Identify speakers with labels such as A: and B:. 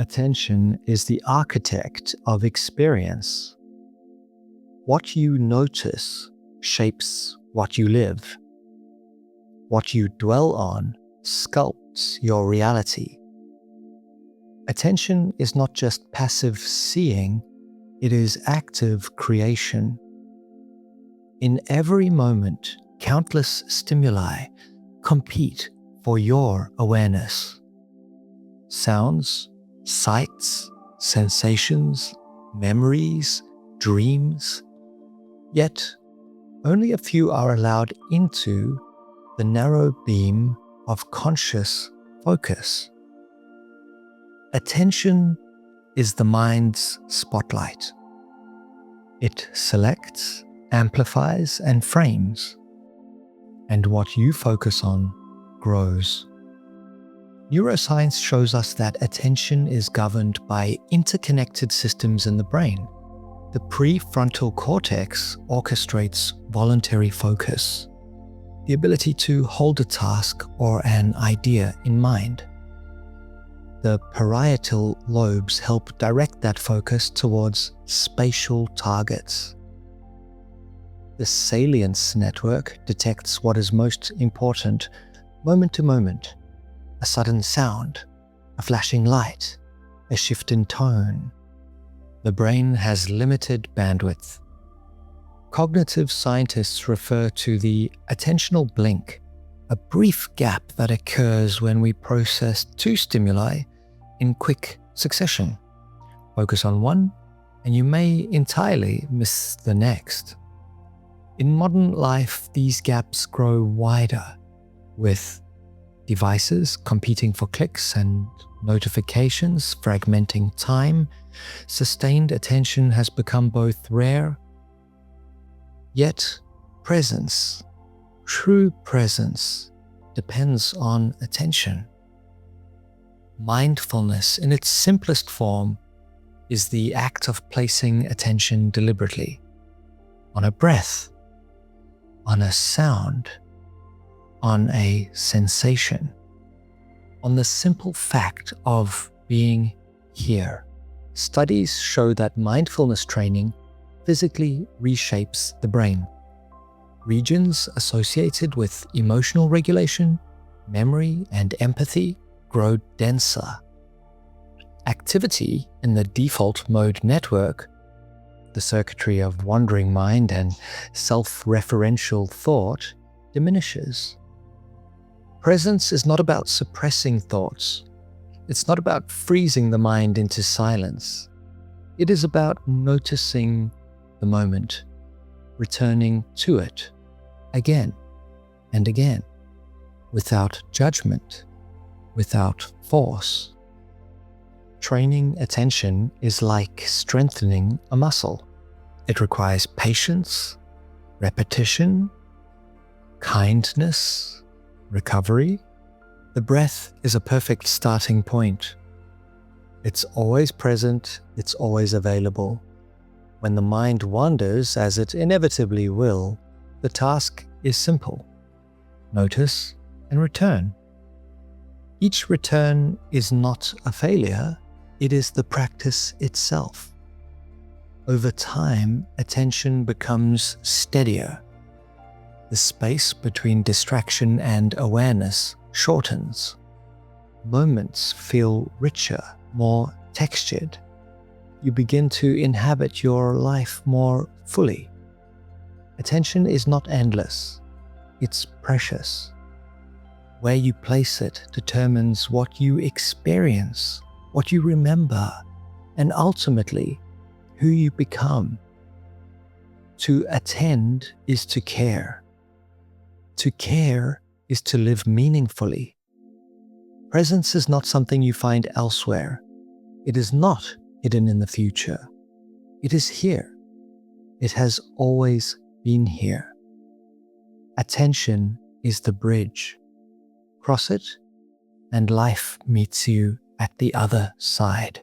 A: Attention is the architect of experience. What you notice shapes what you live. What you dwell on sculpts your reality. Attention is not just passive seeing, it is active creation. In every moment, countless stimuli compete for your awareness. Sounds, sights, sensations, memories, dreams. Yet, only a few are allowed into the narrow beam of conscious focus. Attention is the mind's spotlight. It selects, amplifies, and frames. And what you focus on grows. Neuroscience shows us that attention is governed by interconnected systems in the brain. The prefrontal cortex orchestrates voluntary focus, the ability to hold a task or an idea in mind. The parietal lobes help direct that focus towards spatial targets. The salience network detects what is most important moment to moment. A sudden sound, a flashing light, a shift in tone. The brain has limited bandwidth. Cognitive scientists refer to the attentional blink, a brief gap that occurs when we process two stimuli in quick succession. Focus on one, and you may entirely miss the next. In modern life, these gaps grow wider, with devices competing for clicks and notifications fragmenting time. Sustained attention has become both rare, yet presence, true presence, depends on attention. Mindfulness, in its simplest form, is the act of placing attention deliberately on a breath, on a sound, on a sensation, on the simple fact of being here. Studies show that mindfulness training physically reshapes the brain. Regions associated with emotional regulation, memory, and empathy grow denser. Activity in the default mode network, the circuitry of wandering mind and self-referential thought, diminishes. Presence is not about suppressing thoughts. It's not about freezing the mind into silence. It is about noticing the moment, returning to it again and again, without judgment, without force. Training attention is like strengthening a muscle. It requires patience, repetition, kindness, recovery. The breath is a perfect starting point. It's always present, it's always available. When the mind wanders, as it inevitably will, the task is simple. Notice and return. Each return is not a failure, it is the practice itself. Over time, attention becomes steadier. The space between distraction and awareness shortens. Moments feel richer, more textured. You begin to inhabit your life more fully. Attention is not endless, it's precious. Where you place it determines what you experience, what you remember, and ultimately, who you become. To attend is to care. To care is to live meaningfully. Presence is not something you find elsewhere. It is not hidden in the future. It is here. It has always been here. Attention is the bridge. Cross it, and life meets you at the other side.